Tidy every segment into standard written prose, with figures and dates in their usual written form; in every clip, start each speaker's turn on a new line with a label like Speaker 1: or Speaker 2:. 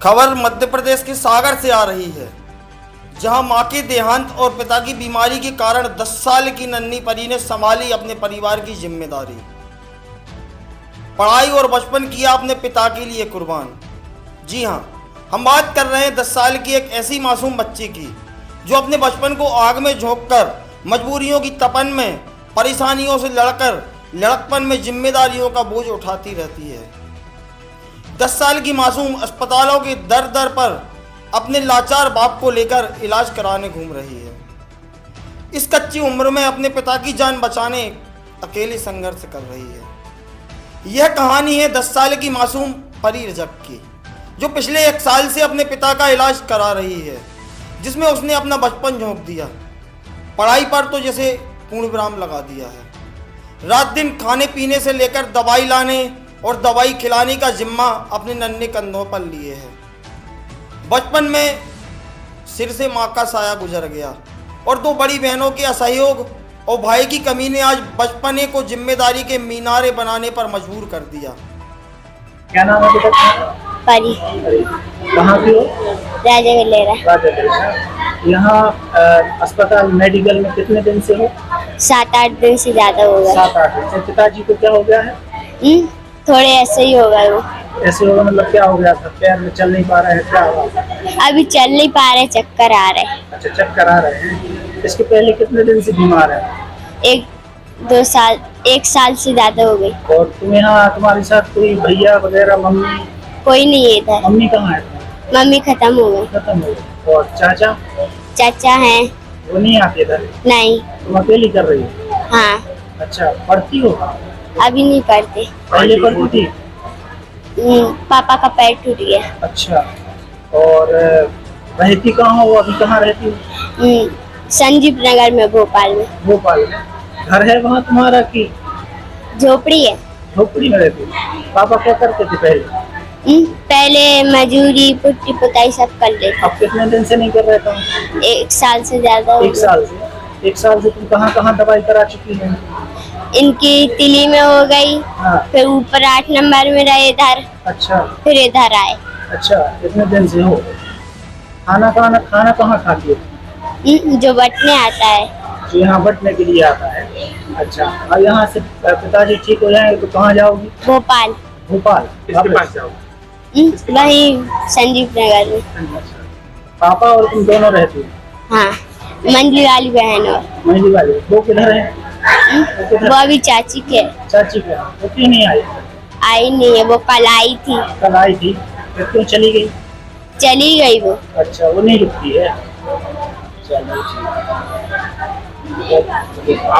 Speaker 1: खबर मध्य प्रदेश के सागर से आ रही है, जहां मां के देहांत और पिता की बीमारी के कारण 10 साल की नन्ही परी ने संभाली अपने परिवार की जिम्मेदारी। पढ़ाई और बचपन किया अपने पिता के लिए कुर्बान। जी हां, हम बात कर रहे हैं 10 साल की एक ऐसी मासूम बच्ची की जो अपने बचपन को आग में झोंककर मजबूरियों की तपन में परेशानियों से लड़कर लड़कपन में जिम्मेदारियों का बोझ उठाती रहती है। 10 साल की मासूम अस्पतालों के दर दर पर अपने लाचार बाप को लेकर इलाज कराने घूम रही है। इस कच्ची उम्र में अपने पिता की जान बचाने अकेले संघर्ष कर रही है। यह कहानी है 10 साल की मासूम परी रजक की, जो पिछले 1 साल से अपने पिता का इलाज करा रही है, जिसमें उसने अपना बचपन झोंक दिया। पढ़ाई पर तो जैसे पूर्ण विराम लगा दिया है। रात दिन खाने पीने से लेकर दवाई लाने और दवाई खिलाने का जिम्मा अपने नन्हे कंधों पर लिए है। बचपन में सिर से माँ का साया गुजर गया और 2 बड़ी बहनों के असहयोग और भाई की कमी ने आज बचपने को जिम्मेदारी के मीनारे बनाने पर मजबूर कर दिया।
Speaker 2: क्या नाम है बेटा तुम्हारा?
Speaker 3: परी।
Speaker 2: कहाँ की हो?
Speaker 3: राजा।
Speaker 2: यहाँ अस्पताल मेडिकल में कितने दिन से हो?
Speaker 3: 7-8 दिन से ज्यादा हो गया।
Speaker 2: 7-8 दिन से। पिताजी को क्या हो गया है?
Speaker 3: थोड़े ऐसे ही हो गए वो।
Speaker 2: ऐसे होगा मतलब क्या हो गया था? पैर में चल नहीं पा रहे हैं, क्या हुआ?
Speaker 3: अभी चल नहीं पा रहे, चक्कर आ रहे।
Speaker 2: अच्छा, चक्कर आ रहे हैं। इसके पहले कितने दिन से बीमार है?
Speaker 3: 1 साल से ज्यादा हो गई।
Speaker 2: और तुम यहाँ तुम्हारे साथ कोई भैया वगैरह, मम्मी?
Speaker 3: कोई नहीं है इधर।
Speaker 2: मम्मी कहाँ है?
Speaker 3: मम्मी खत्म हो गई।
Speaker 2: खत्म हो गई। और
Speaker 3: चाचा हैं?
Speaker 2: वो नहीं आते इधर?
Speaker 3: नहीं।
Speaker 2: तुम अकेली कर रही हो?
Speaker 3: हाँ।
Speaker 2: अच्छा, पढ़ती हो?
Speaker 3: अभी नहीं पढ़ते।
Speaker 2: पहले पढ़ती थी?
Speaker 3: पापा का पैर टूट गया।
Speaker 2: अच्छा, और रहती कहाँ हो? अभी कहाँ रहती हो?
Speaker 3: संजीव नगर में, भोपाल में।
Speaker 2: भोपाल में घर है वहाँ तुम्हारा की
Speaker 3: झोपड़ी है?
Speaker 2: झोपड़ी में रहती हो। पापा क्या करते थे पहले?
Speaker 3: पहले मजूरी पुट्टी पुताई सब कर लेते।
Speaker 2: अब कितने दिन से नहीं कर रहे तुम?
Speaker 3: 1 साल से ज्यादा हो
Speaker 2: 1 साल से। 1 साल से तुम कहाँ कहाँ दवाई करा चुकी हो?
Speaker 3: इनकी तिली में हो गई।
Speaker 2: हाँ।
Speaker 3: फिर ऊपर 8 नंबर में रहे इधर।
Speaker 2: अच्छा।
Speaker 3: फिर इधर आए।
Speaker 2: अच्छा, इतने दिन से हो। खाना कहाँ खाती हो?
Speaker 3: जो बटने आता है।
Speaker 2: जो यहाँ बटने के लिए आता है। अच्छा, और यहाँ से पिताजी ठीक हो जाएंगे तो कहाँ जाओगी?
Speaker 3: भोपाल।
Speaker 2: भोपाल किसके पास जाओगी?
Speaker 3: वही संजीव नगर में।
Speaker 2: पापा और तुम दोनों रहती हो?
Speaker 3: हाँ, मंजली वाली बहन। और
Speaker 2: मंजली वाली वो किधर है?
Speaker 3: वो अभी चाची के।
Speaker 2: चाची के। वो क्यों नहीं आई?
Speaker 3: आई नहीं है, वो कल आई थी।
Speaker 2: कल आई थी, फिर क्यों चली गई?
Speaker 3: चली गई वो।
Speaker 2: अच्छा, वो नहीं रुकती है। चलो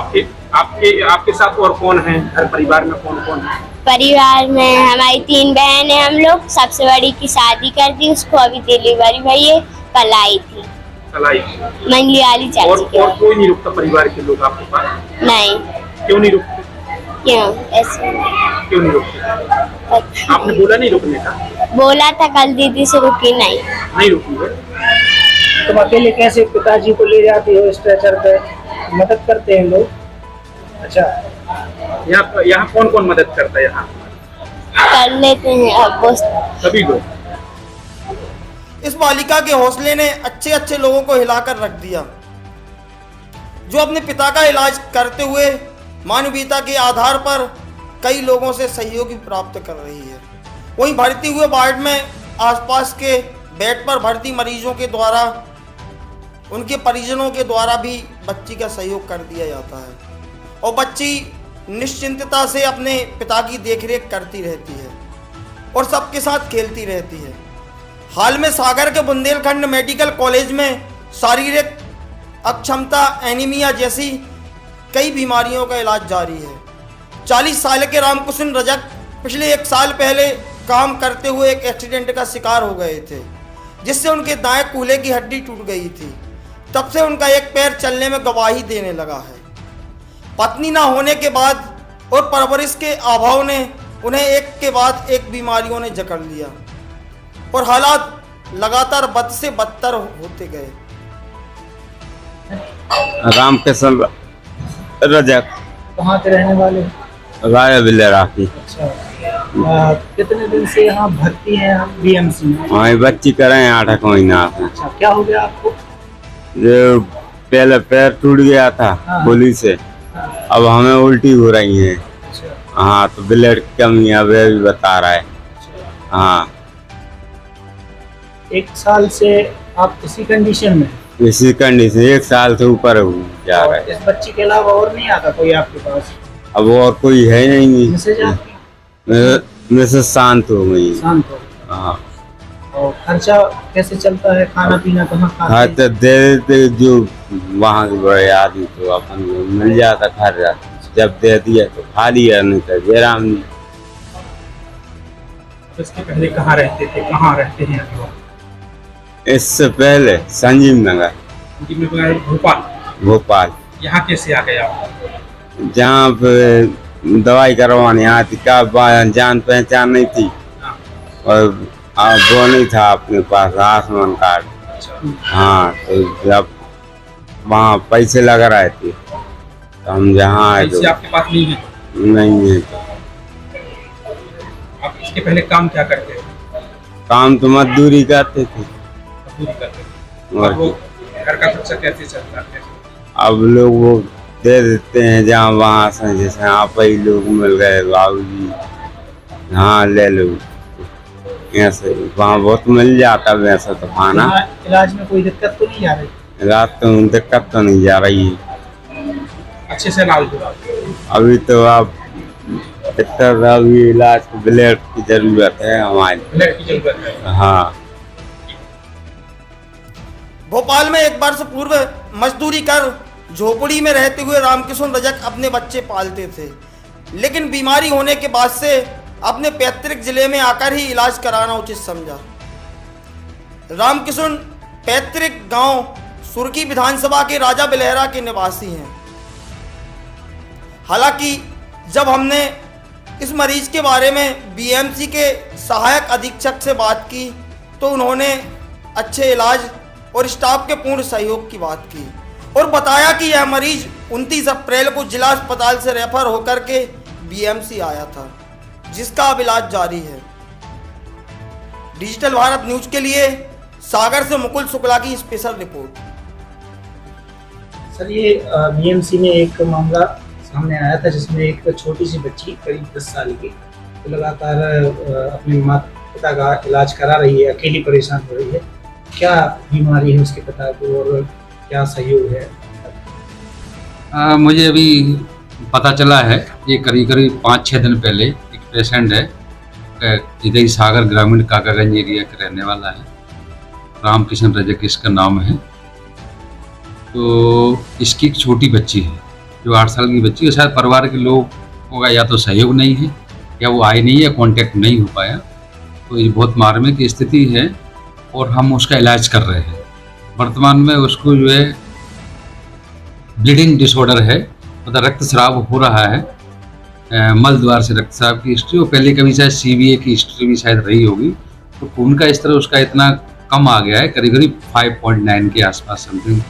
Speaker 2: ठीक।
Speaker 4: आपके साथ और कौन है? घर परिवार में कौन कौन है?
Speaker 3: परिवार में हमारी 3 बहन है। हम लोग सबसे बड़ी की शादी कर दी, उसको अभी डिलीवरी हुई है। कल आई थी मंगली वाली चाची
Speaker 4: और कोई नहीं रुकता परिवार के लोग आपके पास?
Speaker 3: नहीं।
Speaker 4: क्यों नहीं रुकते?
Speaker 3: क्यों ऐसे?
Speaker 4: क्यों नहीं रुकते? आपने बोला नहीं रुकने का?
Speaker 3: बोला था कल, दीदी से रुकी नहीं
Speaker 4: रुकी है।
Speaker 2: तुम अकेले कैसे पिताजी को ले जाती हो स्ट्रेचर पे? मदद करते हैं लोग? अच्छा,
Speaker 4: यहाँ कौन कौन मदद करता है? यहाँ
Speaker 3: कर लेते हैं अब वो
Speaker 4: सभी लोग।
Speaker 1: इस बालिका के हौसले ने अच्छे लोगों को हिलाकर रख दिया, जो अपने पिता का इलाज करते हुए मानवीयता के आधार पर कई लोगों से सहयोग प्राप्त कर रही है। वहीं भर्ती हुए वार्ड में आसपास के बेड पर भर्ती मरीजों के द्वारा, उनके परिजनों के द्वारा भी बच्ची का सहयोग कर दिया जाता है और बच्ची निश्चिंतता से अपने पिता की देखरेख करती रहती है और सबके साथ खेलती रहती है। हाल में सागर के बुंदेलखंड मेडिकल कॉलेज में शारीरिक अक्षमता, एनीमिया जैसी कई बीमारियों का इलाज जारी है। 40 साल के रामकुशन रजक पिछले 1 साल पहले काम करते हुए एक एक्सीडेंट का शिकार हो गए थे, जिससे उनके दाएं कूल्हे की हड्डी टूट गई थी। तब से उनका एक पैर चलने में गवाही देने लगा है। पत्नी ना होने के बाद और परवरिश के अभाव ने उन्हें एक के बाद एक बीमारियों ने जकड़ लिया और हालात लगातार बद से बदतर होते गए।
Speaker 5: रामकिशन रजक।
Speaker 2: कहाँ के रहने वाले?
Speaker 5: राय बिलेरा की।
Speaker 2: अच्छा, कितने दिन से यहाँ भर्ती हैं आप बीएमसी में?
Speaker 5: हमारी बच्ची करें 8 महीना से।
Speaker 2: अच्छा, क्या हो गया आपको?
Speaker 5: जो पहले पैर टूट गया था
Speaker 2: हाँ।
Speaker 5: गोली से, अब हमें उल्टी हो रही है।
Speaker 2: अच्छा,
Speaker 5: हाँ, तो ब्लड की कमी है, वे भी बता रहा है। हाँ,
Speaker 2: 1 साल से आप इसी कंडीशन में?
Speaker 5: इसी कंडीशन 1 साल से ऊपर जा रहा
Speaker 2: और
Speaker 5: है।
Speaker 2: इस बच्ची के अलावा और नहीं आता कोई आपके पास?
Speaker 5: अब और कोई है नहीं।
Speaker 2: मैसेज आपकी
Speaker 5: मैसेज शांत हो गई।
Speaker 2: शांत हो गई।
Speaker 5: हाँ,
Speaker 2: और खर्चा कैसे चलता है? खाना पीना कहाँ
Speaker 5: हाँ,
Speaker 2: खाते
Speaker 5: तो दे देते जो वहाँ के बड़े आदमी, तो अपन को मिल जाता खर्चा। जब दे दिया तो खा लिया, नहीं तो जयराम नहीं।
Speaker 4: इसके पहले कहाँ रहते थे, कहाँ रहते हैं अभी आप?
Speaker 5: इससे पहले संजीव नगर,
Speaker 4: भोपाल।
Speaker 5: भोपाल,
Speaker 4: यहाँ कैसे आ गए आप?
Speaker 5: जहाँ पे दवाई करवाने आती का जान पहचान नहीं थी, और वो नहीं था अपने पास आयुष्मान कार्ड। हाँ, तो जब वहाँ पैसे लगा रहे थे तो हम जहाँ आए तो
Speaker 4: पैसे आपके पास नहीं है?
Speaker 5: नहीं है। तो
Speaker 4: आप इसके पहले काम क्या करते थे?
Speaker 5: काम तो मजदूरी करते थे।
Speaker 4: मजदूरी करते थे।
Speaker 5: और
Speaker 4: अब वो घर का खर्चा कैसे चलता है?
Speaker 5: अब लोग वो दे देते हैं जहाँ वहाँ से, जैसे आप ही लोग मिल गए बाबूजी, हाँ ले लो, ऐसे वहाँ बहुत मिल जाता है। वैसे तो खाना
Speaker 2: यहाँ इलाज में कोई दिक्कत तो नहीं आ रही?
Speaker 5: रात तो दिक्कत तो नहीं जा रही है।
Speaker 4: अच्छे से इलाज हो रहा है?
Speaker 5: अभी तो आप दिक्कत, अभी इलाज को ब्लड की जरूरत है हमारी।
Speaker 4: ब्लड की जरूरत है?
Speaker 5: हाँ,
Speaker 1: भोपाल में 1 वर्ष पूर्व मजदूरी कर झोपड़ी में रहते हुए रामकिशन रजक अपने बच्चे पालते थे, लेकिन बीमारी होने के बाद से अपने पैतृक जिले में आकर ही इलाज कराना उचित समझा। रामकिशन पैतृक गांव सुर्खी विधानसभा के राजा बिलहरा के निवासी हैं। हालांकि जब हमने इस मरीज के बारे में बीएमसी के सहायक अधीक्षक से बात की तो उन्होंने अच्छे इलाज और स्टाफ के पूर्ण सहयोग की बात की और बताया कि यह मरीज 29 अप्रैल को जिला अस्पताल से रेफर होकर के बीएमसी आया था, जिसका अब इलाज जारी है। डिजिटल भारत न्यूज के लिए सागर से मुकुल शुक्ला की स्पेशल रिपोर्ट।
Speaker 2: सर, ये बीएमसी में एक मामला सामने आया था जिसमें एक छोटी सी बच्ची करीब 10 साल की तो लगातार अपने माता पिता का इलाज करा रही है, अकेली परेशान हो रही है। क्या बीमारी है उसके पिता को और क्या सहयोग है?
Speaker 6: मुझे अभी पता चला है, ये करीब 5-6 दिन पहले एक पेशेंट है, इधर ही सागर ग्रामीण काकागंज एरिया का रहने वाला है, रामकिशन रजक इसका नाम है। तो इसकी एक छोटी बच्ची है जो 8 साल की बच्ची है। शायद परिवार के लोगों का या तो सहयोग नहीं है या वो आए नहीं, या कांटेक्ट नहीं हो पाया। तो ये बहुत मार्मिक स्थिति है और हम उसका इलाज कर रहे हैं। वर्तमान में उसको जो है ब्लीडिंग डिसऑर्डर है, मतलब रक्तस्राव हो रहा है, मल द्वार से रक्तस्राव की हिस्ट्री, और पहले कभी शायद CBA की हिस्ट्री भी शायद रही होगी। तो खून का स्तर उसका इतना कम आ गया है, करीब 5.9 के आसपास समथिंग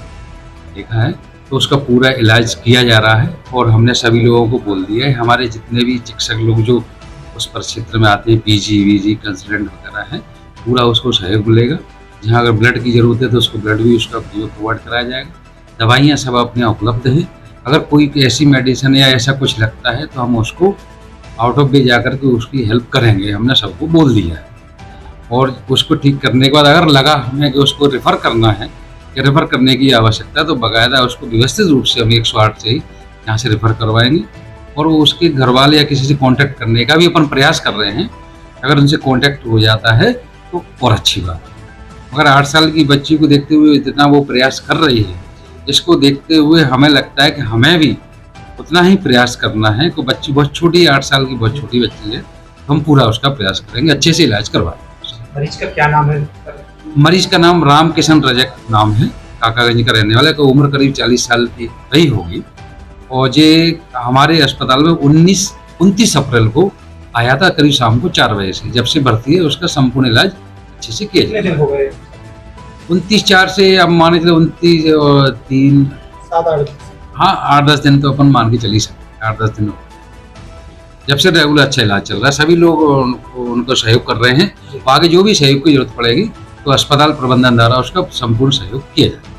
Speaker 6: देखा है। तो उसका पूरा इलाज किया जा रहा है और हमने सभी लोगों को बोल दिया है, हमारे जितने भी चिकित्सक लोग जो उस परिक्षेत्र में आते हैं, PG VG कंसल्टेंट वगैरह हैं, पूरा उसको सहयोग मिलेगा। जहाँ अगर ब्लड की ज़रूरत है तो उसको ब्लड भी उसका प्रोवाइड कराया जाएगा। दवाइयाँ सब अपने यहाँ उपलब्ध हैं। अगर कोई ऐसी मेडिसिन या ऐसा कुछ लगता है तो हम उसको आउट ऑफ वे जा कर के उसकी हेल्प करेंगे, हमने सबको बोल दिया है। और उसको ठीक करने के बाद अगर लगा हमें कि उसको रेफ़र करना है या रेफ़र करने की आवश्यकता है तो बाकायदा उसको व्यवस्थित रूप से हम 108 से ही यहाँ से रेफ़र करवाएंगे। और वो उसके घर वाले या किसी से कांटेक्ट करने का भी अपन प्रयास कर रहे हैं। अगर उनसे कांटेक्ट हो जाता है तो और अच्छी बात है। अगर 8 साल की बच्ची को देखते हुए इतना वो प्रयास कर रही है, इसको देखते हुए हमें लगता है कि हमें भी उतना ही प्रयास करना है। कि बच्ची बहुत छोटी है, 8 साल की बहुत छोटी बच्ची है, तो हम पूरा उसका प्रयास करेंगे, अच्छे से इलाज करवाएंगे।
Speaker 4: मरीज का क्या नाम है?
Speaker 6: मरीज का नाम रामकिशन रजक नाम है, काकागंज का रहने वाला है। तो उम्र करीब 40 साल की रही होगी और ये हमारे अस्पताल में 29 अप्रैल को आया था, करीब शाम को 4 बजे से। जब से भर्ती है उसका संपूर्ण इलाज अच्छे से किया
Speaker 4: कितने
Speaker 6: जाए।
Speaker 4: दिन हो गए?
Speaker 6: 29/4 से अब मान के चलो 29 और 3,
Speaker 2: 7-8
Speaker 6: हाँ 8-10 दिन तो अपन मान के चली सकते, 8-10 दिन हो। जब से रेगुलर अच्छा इलाज चल रहा है, सभी लोग उनको सहयोग कर रहे हैं। आगे जो भी सहयोग की जरूरत पड़ेगी तो अस्पताल प्रबंधन द्वारा उसका संपूर्ण सहयोग किया जाए।